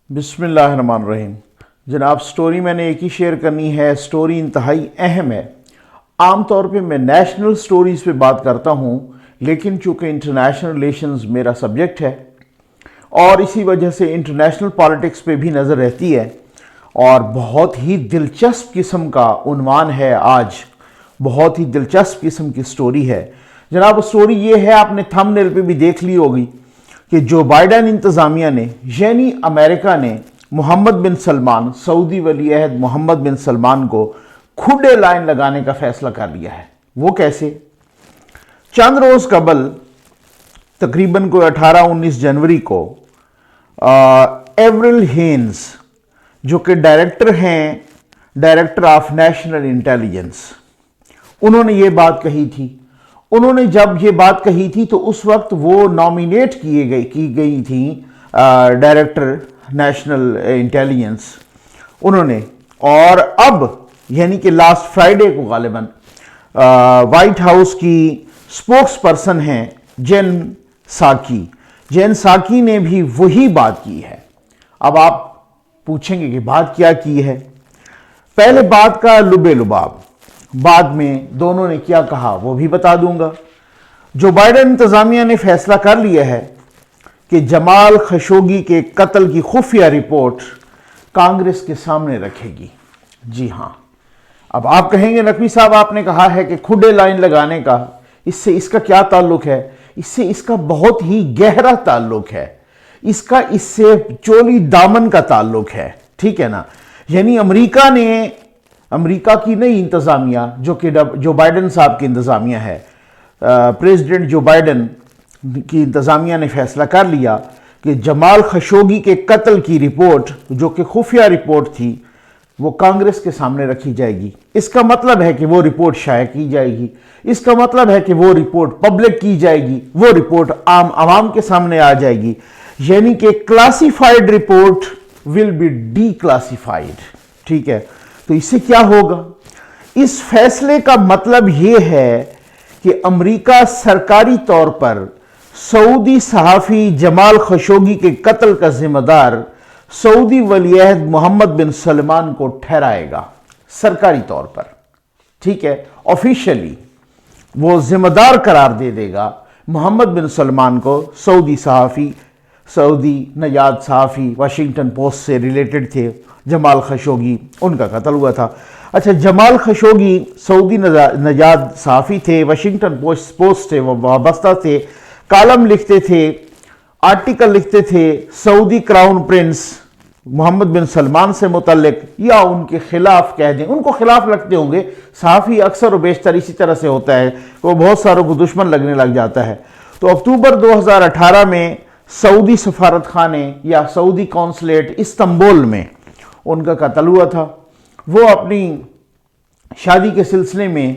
بسم اللہ الرحمن الرحیم۔ جناب سٹوری میں نے ایک ہی شیئر کرنی ہے، سٹوری انتہائی اہم ہے۔ عام طور پہ میں نیشنل سٹوریز پہ بات کرتا ہوں، لیکن چونکہ انٹرنیشنل ریلیشنز میرا سبجیکٹ ہے اور اسی وجہ سے انٹرنیشنل پالیٹکس پہ بھی نظر رہتی ہے، اور بہت ہی دلچسپ قسم کا عنوان ہے آج، بہت ہی دلچسپ قسم کی سٹوری ہے۔ جناب سٹوری یہ ہے، آپ نے تھم نیل پہ بھی دیکھ لی ہوگی کہ جو بائیڈن انتظامیہ نے یعنی امریکہ نے محمد بن سلمان، سعودی ولی عہد محمد بن سلمان کو کھڈے لائن لگانے کا فیصلہ کر لیا ہے۔ وہ کیسے؟ چند روز قبل تقریباً کوئی 18-19 جنوری کو ایورل ہینز جو کہ ڈائریکٹر ہیں، ڈائریکٹر آف نیشنل انٹیلیجنس، انہوں نے یہ بات کہی تھی۔ انہوں نے جب یہ بات کہی تھی تو اس وقت وہ نامینیٹ کی گئی تھیں ڈائریکٹر نیشنل انٹیلیجنس انہوں نے، اور اب یعنی کہ لاسٹ فرائیڈے کو غالباً وائٹ ہاؤس کی سپوکس پرسن ہیں جین ساکی نے بھی وہی بات کی ہے۔ اب آپ پوچھیں گے کہ بات کیا کی ہے؟ پہلے بات کا لبے لباب، بعد میں دونوں نے کیا کہا وہ بھی بتا دوں گا۔ جو بائیڈن انتظامیہ نے فیصلہ کر لیا ہے کہ جمال خشوگی کے قتل کی خفیہ رپورٹ کانگریس کے سامنے رکھے گی۔ جی ہاں، اب آپ کہیں گے نقوی صاحب آپ نے کہا ہے کہ کھڈے لائن لگانے کا، اس کا کیا تعلق ہے؟ اس کا بہت ہی گہرا تعلق ہے، اس سے چولی دامن کا تعلق ہے، ٹھیک ہے نا؟ یعنی امریکہ کی نئی انتظامیہ جو بائیڈن صاحب کی انتظامیہ ہے، پریزیڈنٹ جو بائیڈن کی انتظامیہ نے فیصلہ کر لیا کہ جمال خشوگی کے قتل کی رپورٹ جو کہ خفیہ رپورٹ تھی وہ کانگریس کے سامنے رکھی جائے گی۔ اس کا مطلب ہے کہ وہ رپورٹ شائع کی جائے گی، اس کا مطلب ہے کہ وہ رپورٹ پبلک کی جائے گی، وہ رپورٹ عوام کے سامنے آ جائے گی، یعنی کہ کلاسیفائیڈ رپورٹ ول بی ڈی کلاسیفائیڈ، ٹھیک ہے؟ تو اس سے کیا ہوگا؟ اس فیصلے کا مطلب یہ ہے کہ امریکہ سرکاری طور پر سعودی صحافی جمال خشوگی کے قتل کا ذمہ دار سعودی ولی عہد محمد بن سلمان کو ٹھہرائے گا، سرکاری طور پر، ٹھیک ہے؟ آفیشلی وہ ذمہ دار قرار دے دے گا محمد بن سلمان کو۔ سعودی نژاد صحافی واشنگٹن پوسٹ سے ریلیٹڈ تھے، جمال خشوگی، ان کا قتل ہوا تھا۔ اچھا، جمال خشوگی سعودی نژاد صحافی تھے، واشنگٹن پوسٹ سے وابستہ تھے، کالم لکھتے تھے، آرٹیکل لکھتے تھے سعودی کراؤن پرنس محمد بن سلمان سے متعلق، یا ان کے خلاف کہہ دیں، ان کو خلاف لگتے ہوں گے۔ صحافی اکثر و بیشتر اسی طرح سے ہوتا ہے، وہ بہت ساروں کو دشمن لگنے لگ جاتا ہے۔ تو اکتوبر 2018 میں سعودی سفارت خانے یا سعودی قونصلیٹ استنبول میں ان کا قتل ہوا تھا۔ وہ اپنی شادی کے سلسلے میں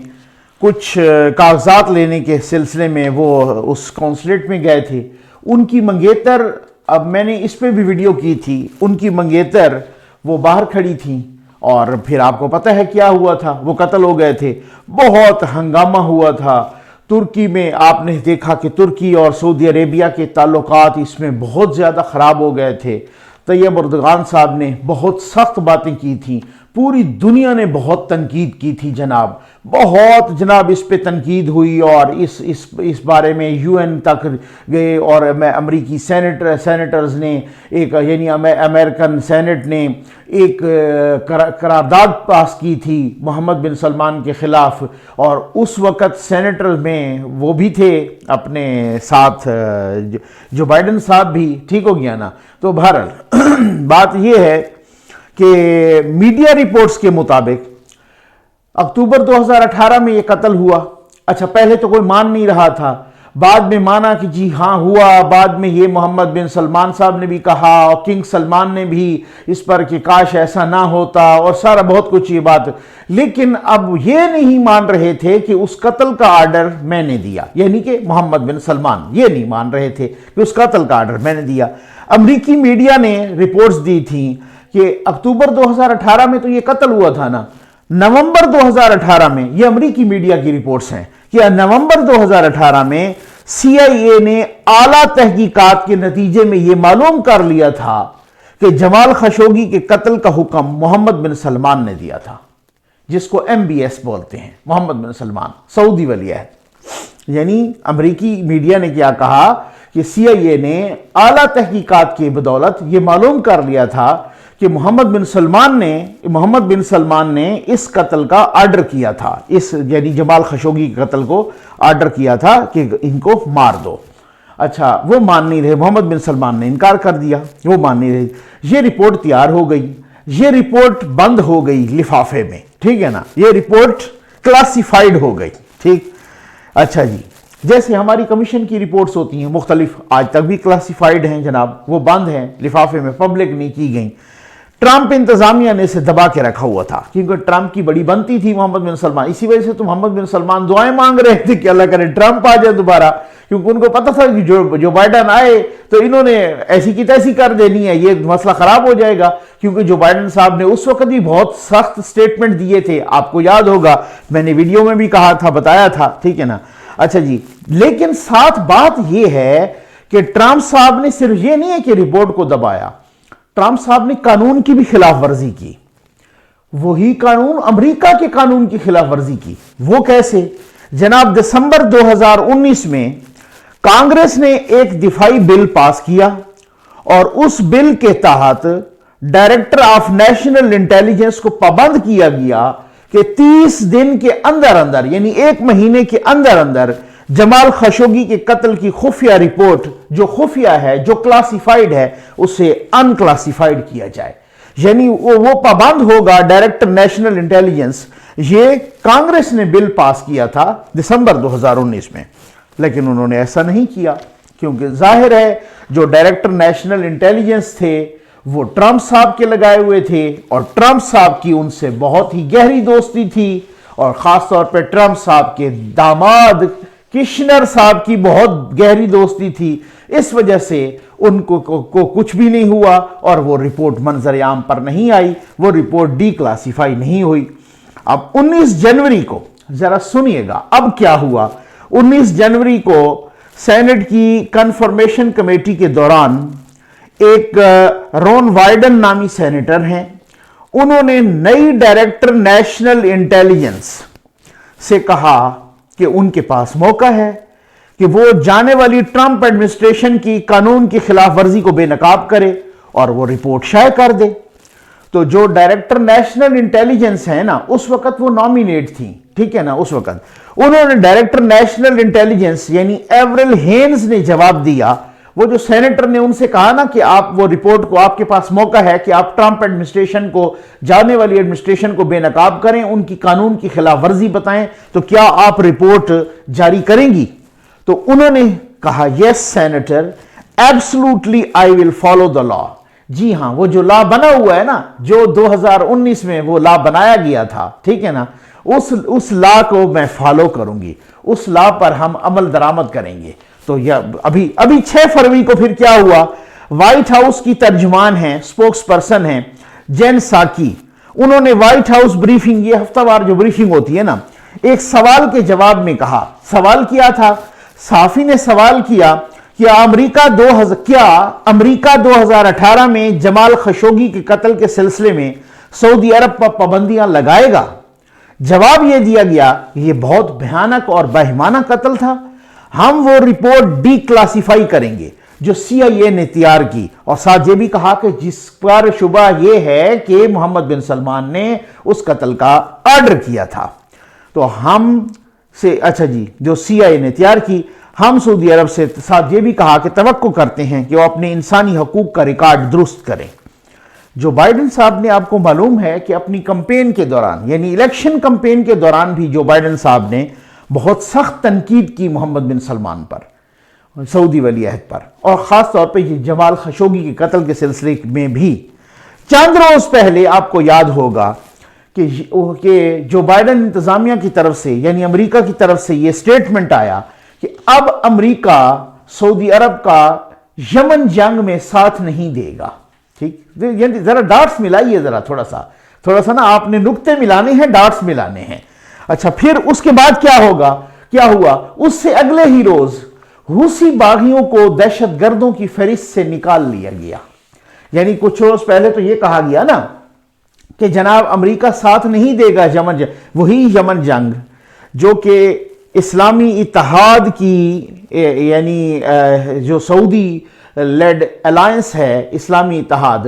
کچھ کاغذات لینے کے سلسلے میں وہ اس قونصلیٹ میں گئے تھے۔ ان کی منگیتر، اب میں نے اس پہ بھی ویڈیو کی تھی، ان کی منگیتر وہ باہر کھڑی تھیں، اور پھر آپ کو پتہ ہے کیا ہوا تھا، وہ قتل ہو گئے تھے۔ بہت ہنگامہ ہوا تھا ترکی میں، آپ نے دیکھا کہ ترکی اور سعودی عربیہ کے تعلقات اس میں بہت زیادہ خراب ہو گئے تھے۔ طیب اردوغان صاحب نے بہت سخت باتیں کی تھیں، پوری دنیا نے بہت تنقید کی تھی جناب اس پہ تنقید ہوئی، اور اس بارے میں UN تک گئے، اور امریکی سینیٹرز نے یعنی امریکن سینٹ نے ایک قرارداد پاس کی تھی محمد بن سلمان کے خلاف، اور اس وقت سینیٹر میں وہ بھی تھے اپنے ساتھ جو بائیڈن صاحب بھی، ٹھیک ہو گیا نا؟ تو بہرحال بات یہ ہے کہ میڈیا رپورٹس کے مطابق اکتوبر 2018 میں یہ قتل ہوا۔ اچھا، پہلے تو کوئی مان نہیں رہا تھا، بعد میں مانا کہ جی ہاں ہوا، بعد میں یہ محمد بن سلمان صاحب نے بھی کہا، اور کنگ سلمان نے بھی اس پر کہ کاش ایسا نہ ہوتا، اور سارا بہت کچھ یہ بات، لیکن اب یہ نہیں مان رہے تھے کہ اس قتل کا آرڈر میں نے دیا، یعنی کہ محمد بن سلمان یہ نہیں مان رہے تھے کہ اس قتل کا آرڈر میں نے دیا۔ امریکی میڈیا نے رپورٹس دی تھیں کہ اکتوبر 2018 میں تو یہ قتل ہوا تھا نا، نومبر 2018 میں، یہ امریکی میڈیا کی رپورٹس ہیں کہ نومبر 2018 میں CIA نے اعلیٰ تحقیقات کے نتیجے میں یہ معلوم کر لیا تھا کہ جمال خشوگی کے قتل کا حکم محمد بن سلمان نے دیا تھا، جس کو MBS بولتے ہیں، محمد بن سلمان، سعودی ولی عہد۔ یعنی امریکی میڈیا نے کیا کہا کہ CIA نے اعلیٰ تحقیقات کی بدولت یہ معلوم کر لیا تھا کہ محمد بن سلمان نے اس قتل کا آرڈر کیا تھا، یعنی جمال خشوگی کے قتل کو آرڈر کیا تھا کہ ان کو مار دو۔ اچھا، وہ مان نہیں رہے، محمد بن سلمان نے انکار کر دیا، وہ مان نہیں رہے۔ یہ رپورٹ تیار ہو گئی، یہ رپورٹ بند ہو گئی لفافے میں، ٹھیک ہے نا، یہ رپورٹ کلاسیفائیڈ ہو گئی، ٹھیک۔ اچھا جی، جیسے ہماری کمیشن کی رپورٹس ہوتی ہیں مختلف، آج تک بھی کلاسیفائیڈ ہیں جناب، وہ بند ہیں لفافے میں، پبلک نہیں کی گئیں۔ ٹرمپ انتظامیہ نے اسے دبا کے رکھا ہوا تھا کیونکہ ٹرمپ کی بڑی بنتی تھی محمد بن سلمان، اسی وجہ سے تو محمد بن سلمان دعائیں مانگ رہے تھے کہ اللہ کرے ٹرمپ آ جائے دوبارہ، کیونکہ ان کو پتہ تھا کہ جو بائیڈن آئے تو انہوں نے ایسی کی تیسی کر دینی ہے، یہ مسئلہ خراب ہو جائے گا، کیونکہ جو بائیڈن صاحب نے اس وقت بھی بہت سخت سٹیٹمنٹ دیے تھے، آپ کو یاد ہوگا، میں نے ویڈیو میں بھی کہا تھا، بتایا تھا، ٹھیک ہے نا۔ اچھا جی، لیکن ساتھ بات یہ ہے کہ ٹرمپ صاحب نے صرف یہ نہیں ہے کہ رپورٹ کو دبایا، ٹرمپ صاحب نے قانون کی بھی خلاف ورزی کی، وہی قانون، امریکہ کے قانون کی خلاف ورزی کی۔ وہ کیسے؟ جناب دسمبر 2019 میں کانگریس نے ایک دفاعی بل پاس کیا اور اس بل کے تحت ڈائریکٹر آف نیشنل انٹیلیجنس کو پابند کیا گیا کہ 30 دن کے اندر یعنی 1 مہینے کے اندر جمال خشوگی کے قتل کی خفیہ رپورٹ، جو خفیہ ہے، جو کلاسیفائیڈ ہے، اسے ان کلاسیفائیڈ کیا جائے، یعنی وہ پابند ہوگا ڈائریکٹر نیشنل انٹیلیجنس۔ یہ کانگریس نے بل پاس کیا تھا دسمبر 2019 میں، لیکن انہوں نے ایسا نہیں کیا، کیونکہ ظاہر ہے جو ڈائریکٹر نیشنل انٹیلیجنس تھے وہ ٹرمپ صاحب کے لگائے ہوئے تھے، اور ٹرمپ صاحب کی ان سے بہت ہی گہری دوستی تھی، اور خاص طور پہ ٹرمپ صاحب کے داماد کشنر صاحب کی بہت گہری دوستی تھی، اس وجہ سے ان کو کچھ بھی نہیں ہوا، اور وہ رپورٹ منظر عام پر نہیں آئی، وہ رپورٹ ڈی کلاسیفائی نہیں ہوئی۔ اب 19 جنوری کو ذرا سنیے گا اب کیا ہوا۔ 19 جنوری کو سینٹ کی کنفرمیشن کمیٹی کے دوران ایک رون وائڈن نامی سینیٹر ہیں، انہوں نے نئی ڈائریکٹر نیشنل انٹیلیجنس سے کہا کہ ان کے پاس موقع ہے کہ وہ جانے والی ٹرمپ ایڈمنسٹریشن کی قانون کی خلاف ورزی کو بے نقاب کرے اور وہ رپورٹ شائع کر دے۔ تو جو ڈائریکٹر نیشنل انٹیلیجنس ہے نا، اس وقت وہ نامینیٹ تھیں، ٹھیک ہے نا، اس وقت انہوں نے ڈائریکٹر نیشنل انٹیلیجنس یعنی ایورل ہینز نے جواب دیا، وہ جو سینیٹر نے ان سے کہا نا کہ آپ وہ رپورٹ کو، آپ کے پاس موقع ہے کہ آپ ٹرمپ ایڈمنسٹریشن کو، جانے والی ایڈمنسٹریشن کو بے نقاب کریں، ان کی قانون کی خلاف ورزی بتائیں، تو کیا آپ رپورٹ جاری کریں گی؟ تو انہوں نے کہا yes senator, absolutely I will follow the law. جی ہاں، وہ جو لا بنا ہوا ہے نا، جو 2019 میں وہ لا بنایا گیا تھا، ٹھیک ہے نا، اس لا کو میں فالو کروں گی، اس لا پر ہم عمل درآمد کریں گے۔ تو ابھی 6 فروری کو پھر کیا ہوا؟ وائٹ ہاؤس کی ترجمان ہیں، سپوکس پرسن ہیں جین ساکی، انہوں نے وائٹ ہاؤس بریفنگ، یہ ہفتہ وار جو بریفنگ ہوتی ہے نا، ایک سوال کے جواب میں کہا، سوال کیا تھا، صحافی نے سوال کیا کہ کیا امریکہ 2018 میں جمال خشوگی کے قتل کے سلسلے میں سعودی عرب پر پابندیاں لگائے گا؟ جواب یہ دیا گیا کہ یہ بہت بھیانک اور باہمانہ قتل تھا، ہم وہ رپورٹ ڈی کلاسیفائی کریں گے جو CIA نے تیار کی، اور ساتھ یہ بھی کہا کہ جس پر شبہ یہ ہے کہ محمد بن سلمان نے اس قتل کا آرڈر کیا تھا، تو ہم سے اچھا جی جو CIA نے تیار کی، ہم سعودی عرب سے ساتھ یہ بھی کہا کہ توقع کرتے ہیں کہ وہ اپنے انسانی حقوق کا ریکارڈ درست کریں۔ جو بائیڈن صاحب نے، آپ کو معلوم ہے کہ اپنی کمپین کے دوران، یعنی الیکشن کمپین کے دوران بھی جو بائیڈن صاحب نے بہت سخت تنقید کی محمد بن سلمان پر، سعودی ولی عہد پر، اور خاص طور پہ یہ جمال خشوگی کے قتل کے سلسلے میں بھی۔ چند روز پہلے آپ کو یاد ہوگا کہ جو بائیڈن انتظامیہ کی طرف سے، یعنی امریکہ کی طرف سے یہ سٹیٹمنٹ آیا کہ اب امریکہ سعودی عرب کا یمن جنگ میں ساتھ نہیں دے گا، ٹھیک؟ یعنی ذرا ڈاٹس ملائیے، ذرا تھوڑا سا نا، آپ نے نقطے ملانے ہیں، ڈاٹس ملانے ہیں۔ اچھا، پھر اس کے بعد کیا ہوا؟ اس سے اگلے ہی روز حوثی باغیوں کو دہشت گردوں کی فہرست سے نکال لیا گیا، یعنی کچھ روز پہلے تو یہ کہا گیا نا کہ جناب امریکہ ساتھ نہیں دے گا یمن جنگ، وہی یمن جنگ جو کہ اسلامی اتحاد کی یعنی جو سعودی لیڈ الائنس ہے اسلامی اتحاد،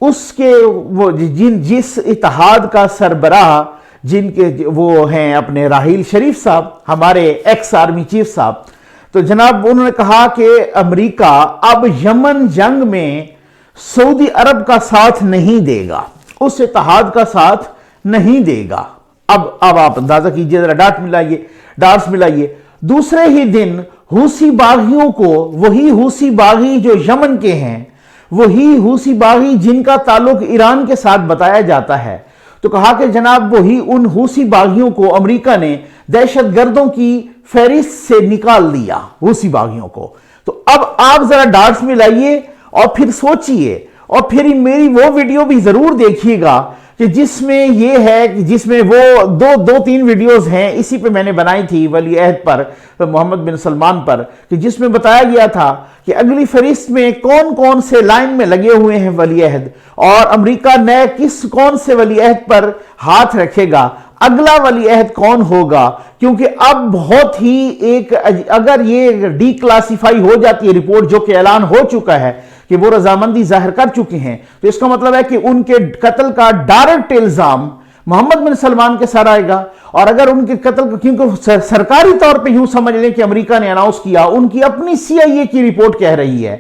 اس کے وہ جس اتحاد کا سربراہ جن کے وہ ہیں اپنے راحیل شریف صاحب، ہمارے ایکس آرمی چیف صاحب، تو جناب انہوں نے کہا کہ امریکہ اب یمن جنگ میں سعودی عرب کا ساتھ نہیں دے گا، اس اتحاد کا ساتھ نہیں دے گا۔ اب آپ اندازہ کیجئے، ذرا ڈاٹس ملائیے۔ دوسرے ہی دن حوثی باغیوں کو، وہی حوثی باغی جو یمن کے ہیں، وہی حوثی باغی جن کا تعلق ایران کے ساتھ بتایا جاتا ہے، تو کہا کہ جناب وہی ان حوثی باغیوں کو امریکہ نے دہشت گردوں کی فہرست سے نکال دیا، حوثی باغیوں کو۔ تو اب آپ ذرا ڈاٹس ملائیے اور پھر سوچئے، اور پھر میری وہ ویڈیو بھی ضرور دیکھیے گا کہ جس میں یہ ہے کہ جس میں وہ دو تین ویڈیوز ہیں، اسی پہ میں نے بنائی تھی ولی عہد پر، محمد بن سلمان پر، کہ جس میں بتایا گیا تھا کہ اگلی فہرست میں کون کون سے لائن میں لگے ہوئے ہیں ولی عہد، اور امریکہ نئے کون سے ولی عہد پر ہاتھ رکھے گا، اگلا ولی عہد کون ہوگا، کیونکہ اب بہت ہی اگر یہ ڈی کلاسیفائی ہو جاتی ہے رپورٹ، جو کہ اعلان ہو چکا ہے کہ وہ رضامندی ظاہر کر چکے ہیں، تو اس کا مطلب ہے کہ ان کے قتل کا ڈائریکٹ الزام محمد بن سلمان کے سر آئے گا۔ اور اگر ان کے قتل، کیونکہ سرکاری طور پہ یوں سمجھ لیں کہ امریکہ نے اناؤنس کیا، ان کی اپنی سی آئی اے کی رپورٹ کہہ رہی ہے،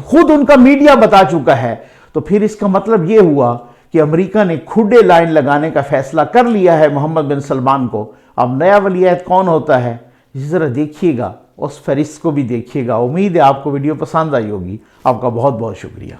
خود ان کا میڈیا بتا چکا ہے، تو پھر اس کا مطلب یہ ہوا کہ امریکہ نے کھڈے لائن لگانے کا فیصلہ کر لیا ہے محمد بن سلمان کو۔ اب نیا ولی عہد کون ہوتا ہے، اسی طرح دیکھیے گا، اس فہرست کو بھی دیکھیے گا۔ امید ہے آپ کو ویڈیو پسند آئی ہوگی۔ آپ کا بہت بہت شکریہ۔